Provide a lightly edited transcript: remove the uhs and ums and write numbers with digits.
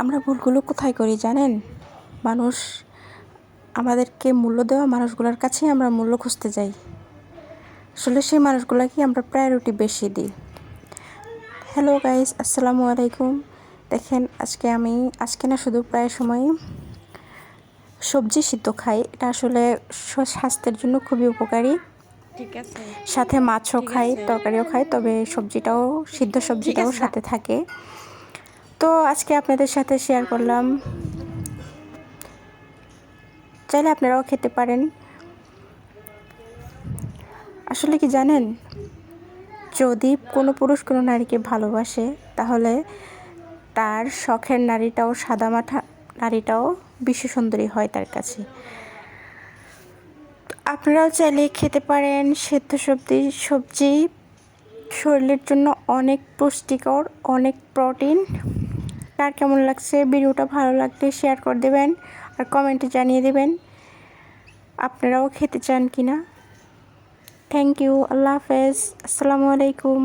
আমরা ভুলগুলো কোথায় করি জানেন? মানুষ আমাদেরকে মূল্য দেওয়া মানুষগুলোর কাছেই আমরা মূল্য খুঁজতে যাই। আসলে সেই মানুষগুলোকে আমরা প্রায়োরিটি বেশি দিই। হ্যালো গাইস, আসসালামু আলাইকুম। দেখেন আজকে না শুধু প্রায় সময় সবজি সিদ্ধ খাই। এটা আসলে স্বাস্থ্যের জন্য খুবই উপকারী। ঠিক আছে। সাথে মাছও খাই, তরকারিও খাই, তবে সিদ্ধ সবজিটাও সাথে থাকে। তো আজকে আপনাদের সাথে শেয়ার করলাম, চাইলে আপনারাও খেতে পারেন। আসলে কি জানেন, যদি কোনো পুরুষ কোনো নারীকে ভালোবাসে, তাহলে তার শখের নারীটাও, সাদামাটা নারীটাও বিশ্বসুন্দরী হয় তার কাছে। আপনারাও চাইলে খেতে পারেন সেদ্ধ সবজি শরীরের জন্য অনেক পুষ্টিকর, অনেক প্রোটিন। কার কেমন লাগছে ভিডিওটা? ভালো লাগলে শেয়ার করে দেবেন আর কমেন্টে জানিয়ে দেবেন আপনারাও খেতে চান কিনা। Thank you. আল্লাহ হাফেজ। আসসালামু আলাইকুম।